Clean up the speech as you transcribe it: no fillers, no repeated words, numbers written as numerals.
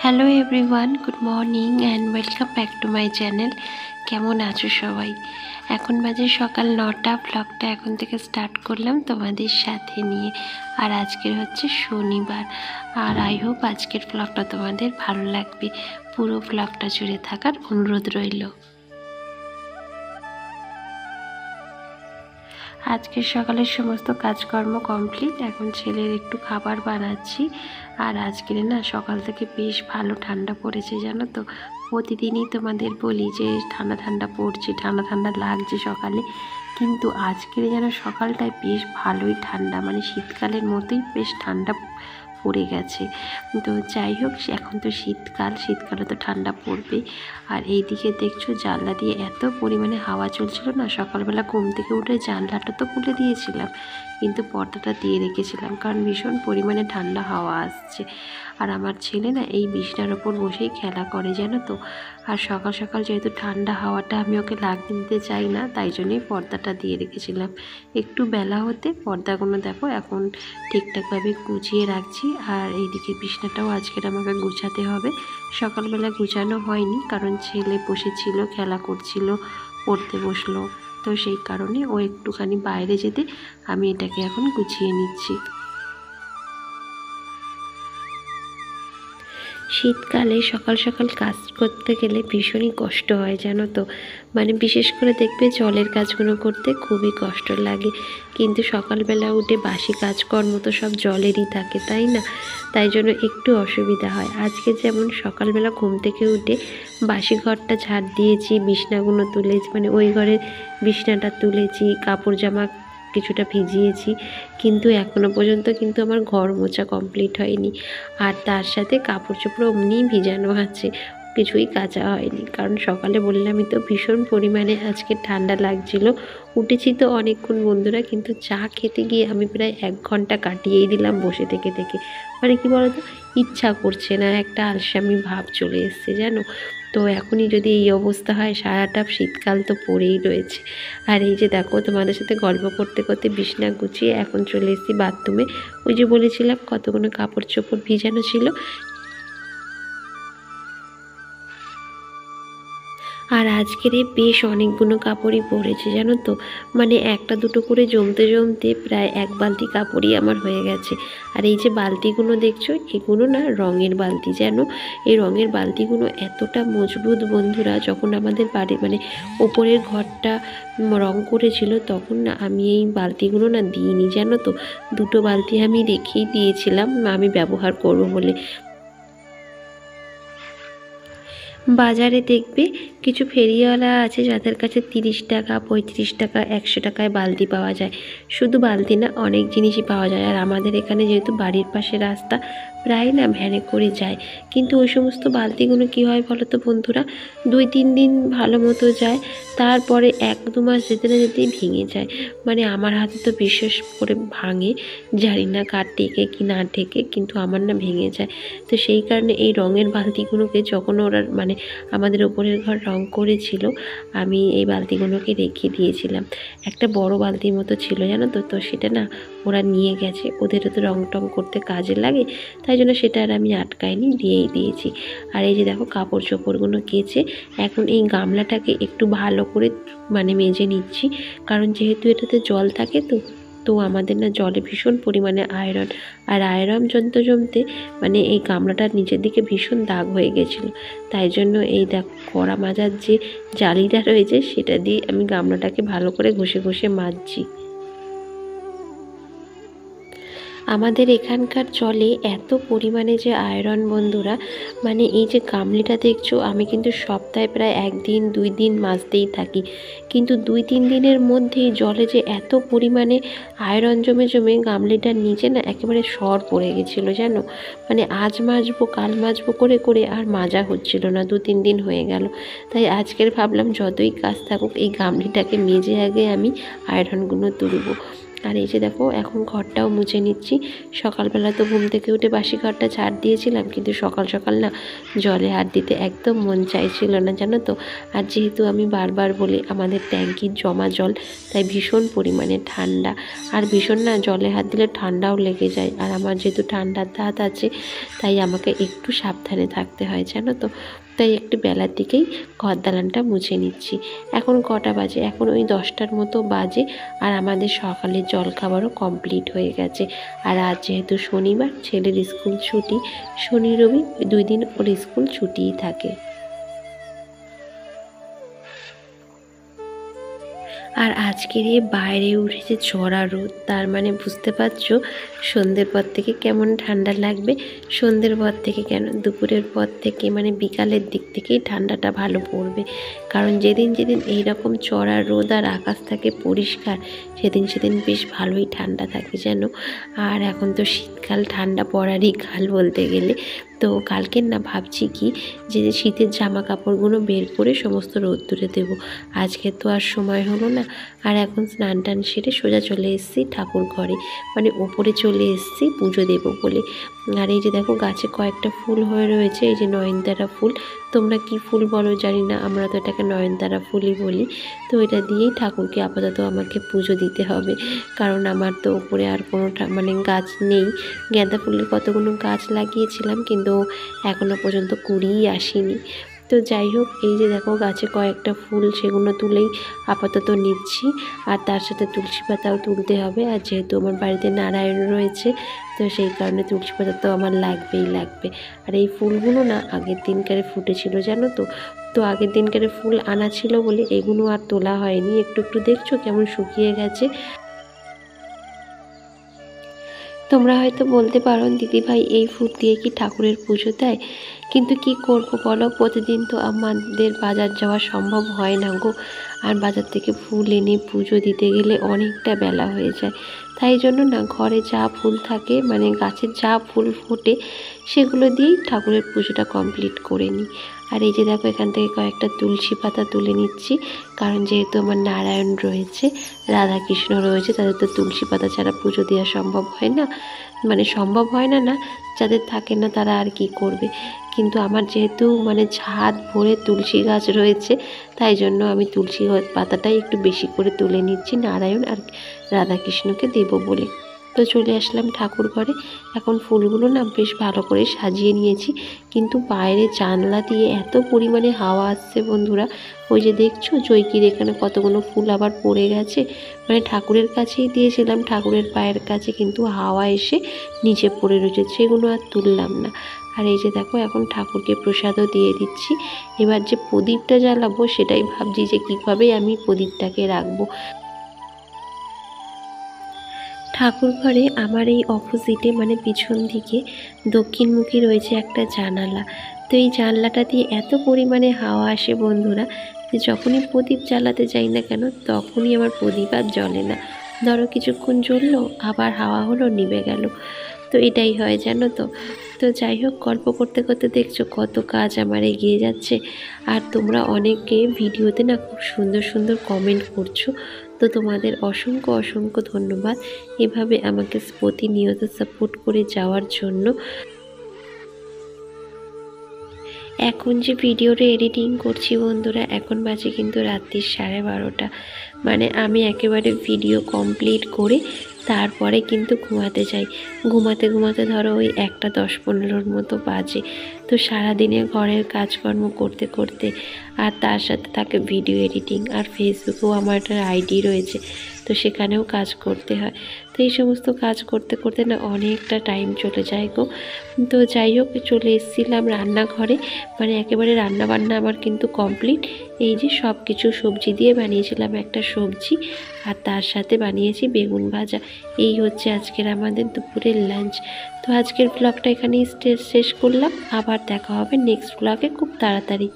Hello everyone, good morning and welcome back to my channel. কেমন আছো সবাই? এখন বাজে সকাল 9টা। ব্লগটা এখন থেকে স্টার্ট করলাম তোমাদের সাথে নিয়ে। আর আজকের হচ্ছে শনিবার। আর আই হোপ আজকের ব্লগটা তোমাদের ভালো লাগবে। পুরো ব্লগটা জুড়ে থাকার অনুরোধ রইল। আজকের সকালের সমস্ত কাজকর্ম কমপ্লিট। এখন ছেলের একটু খাবার বানাচ্ছি। আর আজকের না সকাল থেকে বেশ ভালো ঠান্ডা পড়েছে, জানো তো। প্রতিদিনই তোমাদের বলি যে ঠান্ডা ঠান্ডা পড়ছে, ঠান্ডা ঠান্ডা লাগছে সকালে, কিন্তু আজকের যেন সকালটায় বেশ ভালোই ঠান্ডা, মানে শীতকালের মতোই বেশ ঠান্ডা পড়ে গেছে। তো যাই হোক, এখন তো শীতকালে তো ঠান্ডা পড়বে। আর এইদিকে দেখছো জানলা দিয়ে এত পরিমাণে হাওয়া চলছিল না, সকালবেলা ঘুম থেকে উঠে জানলাটা তো খুলে দিয়েছিলাম, কিন্তু পর্দাটা দিয়ে রেখেছিলাম, কারণ ভীষণ পরিমাণে ঠান্ডা হাওয়া আসছে। আর আমার ছেলে না এই বিছনার ওপর বসেই খেলা করে, জানো তো। আর সকাল সকাল যেহেতু ঠান্ডা হাওয়াটা আমি ওকে লাগতে দিতে চাই না, তাই জন্যই পর্দাটা দিয়ে রেখেছিলাম। একটু বেলা হতে পর্দাগুলো দেখো এখন ঠিকঠাকভাবে গুছিয়ে রাখছি। আর এইদিকে বিছনাটাও আজকের আমাকে গুছাতে হবে। সকালবেলা গুছানো হয়নি, কারণ ছেলে বসেছিল, খেলা করছিল, পড়তে বসলো, তো সেই কারণে ও একটুখানি বাইরে যেতে আমি এটাকে এখন গুছিয়ে নিচ্ছি। শীতকালে সকাল সকাল কাজ করতে গেলে ভীষণই কষ্ট হয়, জানো তো। মানে বিশেষ করে দেখবে জলের কাজগুলো করতে খুবই কষ্ট লাগে, কিন্তু সকালবেলা উঠে বাসি কাজকর্ম তো সব জলেরই থাকে, তাই না? তাই জন্য একটু অসুবিধা হয়। আজকে যেমন সকালবেলা ঘুম থেকে উঠে বাসি ঘরটা ঝাড় দিয়েছি, বিছনাগুলো তুলেছি, মানে ওই ঘরের বিছনাটা তুলেছি, কাপড় জামা কিছুটা ভিজিয়েছি, কিন্তু এখনও পর্যন্ত কিন্তু আমার ঘর মোছা কমপ্লিট হয়নি। আর তার সাথে কাপড় চোপড় অমনিই ভিজানো আছে, কিছুই কাচা হয়নি, কারণ সকালে বললামই তো ভীষণ পরিমাণে আজকে ঠান্ডা লাগছিল। উঠেছি তো অনেকক্ষণ বন্ধুরা, কিন্তু চা খেতে গিয়ে আমি প্রায় 1 ঘন্টা কাটিয়েই দিলাম বসে থেকে থেকে। মানে কি বলতো, ইচ্ছা করছে না, একটা আলসামি ভাব চলে এসছে, জানো তো। এখনই যদি এই অবস্থা হয়, সারাটা শীতকাল তো পড়েই রয়েছে। আর এই যে দেখো, তোমাদের সাথে গল্প করতে করতে বিছনা গুছিয়ে এখন চলে এসেছি বাথরুমে। ওই যে বলেছিলাম কতগুলো কাপড় চোপড় ভিজানো ছিল। আর আজকের বেশ অনেকগুলো কাপড়ই পরেছে, জানো তো। মানে একটা দুটো করে জমতে জমতে প্রায় 1 বালতি কাপড়ই আমার হয়ে গেছে। আর এই যে বালতিগুলো দেখছো, এগুলো না রঙের বালতি, জানো। এই রঙের বালতিগুলো এতটা মজবুত বন্ধুরা, যখন আমাদের বাড়ি মানে ওপরের ঘরটা রং করেছিল, তখন না আমি এই বালতিগুলো না দিইনি, জানো তো। 2টো বালতি আমি রেখেই দিয়েছিলাম আমি ব্যবহার করবো বলে। বাজারে দেখবে কিছু ফেরিওয়ালা আছে যাদের কাছে 30 টাকা, 35 টাকা, 100 টাকায় বালতি পাওয়া যায়। শুধু বালতি না, অনেক জিনিসই পাওয়া যায়। আর আমাদের এখানে যেহেতু বাড়ির পাশে রাস্তা, প্রায় না ভ্যানে করে যায়, কিন্তু ওই সমস্ত বালতিগুলো কী হয় বলো তো বন্ধুরা, 2-3 দিন ভালো মতো যায়, তারপরে 1-2 মাস যেতে না যেতেই ভেঙে যায়। মানে আমার হাতে তো বিশেষ করে ভাঙে, জানি না কার টেকে কি না টেকে, কিন্তু আমার না ভেঙে যায়। তো সেই কারণে এই রঙের বালতিগুলোকে যখন ওরা মানে আমাদের ওপরের ঘর রং করেছিল, আমি এই বালতিগুলোকে রেখে দিয়েছিলাম। একটা বড় বালতির মতো ছিল, জানো তো। তো সেটা না ওরা নিয়ে গেছে, ওদেরও তো রং টং করতে কাজে লাগে, তাই জন্য সেটা আর আমি আটকাইনি, দিয়েই দিয়েছি। আর এই যে দেখো কাপড় চোপড়গুলো কেচে এখন এই গামলাটাকে একটু ভালো করে মানে মেজে নিচ্ছি, কারণ যেহেতু এটাতে জল থাকে তো আমাদের না জলে ভীষণ পরিমাণে আয়রন। আর আয়রন জমতে জমতে মানে এই গামলাটার নিচের দিকে ভীষণ দাগ হয়ে গেছিলো, তাই জন্য এই দেখো কড়া মাজার যে জালিটা রয়েছে সেটা দিয়ে আমি গামলাটাকে ভালো করে ঘষে ঘষে মাজছি। আমাদের এখানকার জলে এত পরিমাণে যে আয়রন বন্ধুরা, মানে এই যে গামলিটা দেখছো, আমি কিন্তু সপ্তাহে প্রায় 1 দিন 2 দিন মাজতেই থাকি, কিন্তু 2-3 দিনের মধ্যেই জলে যে এত পরিমাণে আয়রন জমে জমে গামলিটার নিচে না একেবারে সর পড়ে গেছিলো, জানো। মানে আজ মাজবো কাল মাজবো করে করে আর মাজা হচ্ছিল না, 2-3 দিন হয়ে গেল। তাই আজকের ভাবলাম যতই কাজ থাকুক এই গামলিটাকে মেজে আগে আমি আয়রনগুলো তুলবো। আর এই যে দেখো এখন ঘরটাও মুছে নিচ্ছি। সকালবেলা তো ঘুম থেকে উঠে বাসি ঘরটা ঝাড় দিয়েছিলাম, কিন্তু সকাল সকাল না জলে হাত দিতে একদম মন চাইছিল না, জানো তো। আর যেহেতু আমি বারবার বলি আমাদের ট্যাঙ্কির জমা জল, তাই ভীষণ পরিমাণে ঠান্ডা, আর ভীষণ না জলে হাত দিলে ঠান্ডাও লেগে যায়। আর আমার যেহেতু ঠান্ডার ধাত আছে, তাই আমাকে একটু সাবধানে থাকতে হয়, জানো তো। তাই একটু বেলার দিকেই ঘর দালানটা মুছে নিচ্ছি। এখন কটা বাজে? এখন ওই 10টার মতো বাজে। আর আমাদের সকালের জলখাবারও কমপ্লিট হয়ে গেছে। আর আজ যেহেতু শনিবার, ছেলের স্কুল ছুটি, শনি রবি 2 দিন ওর স্কুল ছুটিই থাকে। আর আজকের বাইরে উঠেছে চড়া রোদ, তার মানে বুঝতে পারছো সন্ধ্যের পর থেকে কেমন ঠান্ডা লাগবে। সন্ধ্যের পর থেকে কেন, দুপুরের পর থেকে মানে বিকালের দিক থেকেই ঠান্ডাটা ভালো পড়বে। কারণ যেদিন যেদিন এইরকম চড়া রোদ আর আকাশ থাকে পরিষ্কার, সেদিন সেদিন বেশ ভালোই ঠান্ডা থাকে যেন। আর এখন তো শীতকাল, ঠান্ডা পড়ারই কাল বলতে গেলে। তো কালকের না ভাবছি কি যে শীতের জামা কাপড়গুলো বের করে সমস্ত রোদ্দুরে দেবো। আজকে তো আর সময় হলো না। আর এখন স্নান টান সেরে সোজা চলে এসেছি ঠাকুর ঘরে, মানে ওপরে চলে এসেছি পুজো দেবো বলে। আর এই যে দেখো গাছে কয়েকটা ফুল হয়ে রয়েছে, এই যে নয়নতারা ফুল। তোমরা কি ফুল বলো জানি না, আমরা তো এটাকে নয়নতারা ফুলই বলি। তো এটা দিয়েই ঠাকুরকে আপাতত আমাকে পুজো দিতে হবে, কারণ আমার তো ওপরে আর কোনো মানে গাছ নেই। গাঁদা ফুলের কতগুলো গাছ লাগিয়েছিলাম, কিন্তু এখনও পর্যন্ত কুড়িই আসেনি। তো যাই হোক, এই যে দেখো গাছে কয়েকটা ফুল, সেগুলো তুলেই আপাতত নিচ্ছি। আর তার সাথে তুলসী পাতাও তুলতে হবে। আর যেহেতু আমার বাড়িতে নারায়ণ রয়েছে, তো সেই কারণে তুলসী পাতা তো আমার লাগবেই লাগবে। আর এই ফুলগুলো না আগের দিনকারে ফুটেছিল, জানো তো। তো আগের দিনকারে ফুল আনা ছিল বলে এগুলো আর তোলা হয়নি। একটু একটু দেখছো কেমন শুকিয়ে গেছে। তোমরা হয়তো বলতে পারো দিদিভাই এই ফুল দিয়ে কি ঠাকুরের পুজো দেয়? কিন্তু কি করব বলো, প্রতিদিন তো আমাদের বাজার যাওয়া সম্ভব হয় না গো। আর বাজার থেকে ফুল এনে পুজো দিতে গেলে অনেকটা বেলা হয়ে যায়। তাই জন্য না ঘরে যা ফুল থাকে, মানে গাছের যা ফুল ফোটে, সেগুলো দিয়েই ঠাকুরের পুজোটা কমপ্লিট করে নিই। আর এই যে দেখো এখান থেকে কয়েকটা তুলসী পাতা তুলে নিচ্ছি, কারণ যেহেতু আমার নারায়ণ রয়েছে, রাধা কৃষ্ণ রয়েছে, তাদের তো তুলসী পাতা ছাড়া পুজো দেওয়া সম্ভব হয় না। মানে সম্ভব হয় না না, যাদের থাকে না তারা আর কি করবে। কিন্তু আমার যেহেতু মানে ছাদ ভরে তুলসী গাছ রয়েছে, তাই জন্য আমি তুলসী পাতাটাই একটু বেশি করে তুলে নিচ্ছি নারায়ণ আর রাধাকৃষ্ণকে দেবো বলে। তো চলে আসলাম ঠাকুর ঘরে। এখন ফুলগুলো না বেশ ভালো করে সাজিয়ে নিয়েছি, কিন্তু বাইরে জানলা দিয়ে এত পরিমাণে হাওয়া আসছে বন্ধুরা। ওই যে দেখছো জৈকির এখানে কতগুলো ফুল আবার পড়ে গেছে, মানে ঠাকুরের কাছেই দিয়েছিলাম, ঠাকুরের পায়ের কাছে, কিন্তু হাওয়া এসে নিচে পড়ে রয়েছে, সেগুলো আর তুললাম না। আর এই যে দেখো এখন ঠাকুরকে প্রসাদও দিয়ে দিচ্ছি। এবার যে প্রদীপটা জ্বালাবো সেটাই ভাবছি যে কীভাবে আমি প্রদীপটাকে রাখবো। ঠাকুর ঘরে আমার এই অপোজিটে মানে পিছন দিকে দক্ষিণমুখী রয়েছে একটা জানালা। তো এই জানলাটা দিয়ে এত পরিমাণে হাওয়া আসে বন্ধুরা, যে যখনই প্রদীপ জ্বালাতে যাই না কেন, তখনই আমার প্রদীপ আর জ্বলে না। ধরো কিছুক্ষণ জ্বললো, আবার হাওয়া হলো, নিভে গেল। তো এটাই হয় জানো তো। তো যাই হোক, গল্প করতে করতে দেখছো কত কাজ আমার এগিয়ে যাচ্ছে। আর তোমরা অনেকে ভিডিওতে না খুব সুন্দর সুন্দর কমেন্ট করছো, তো তোমাদের অসংখ্য অসংখ্য ধন্যবাদ এভাবে আমাকে প্রতিনিয়ত সাপোর্ট করে যাওয়ার জন্য। এখন যে ভিডিওটা এডিটিং করছি বন্ধুরা, এখন বাজে কিন্তু রাত্রি 12:30। মানে আমি একেবারে ভিডিও কমপ্লিট করে তারপরে কিন্তু ঘুমাতে যাই। ঘুমাতে ঘুমাতে ধরো ওই 1:10-15 মতো বাজে। তো সারাদিনে ঘরের কাজকর্ম করতে করতে, আর তার সাথে থাকে ভিডিও এডিটিং, আর ফেসবুকেও আমার একটা আইডি রয়েছে, তো সেখানেও কাজ করতে হয়। তো এই সমস্ত কাজ করতে করতে না অনেকটা টাইম চলে যায় গো। তো যাই হোক, চলে এসেছিলাম রান্নাঘরে, মানে একেবারে রান্নাবান্না আমার কিন্তু কমপ্লিট। এই যে সব কিছু সবজি দিয়ে বানিয়েছিলাম একটা সবজি, আর তার সাথে বানিয়েছি বেগুন ভাজা। এই হচ্ছে আজকের আমাদের দুপুরের লাঞ্চ। তো আজকের ব্লগটা এখানেই শেষ করলাম। আবার দেখা হবে নেক্সট ব্লগে খুব তাড়াতাড়ি।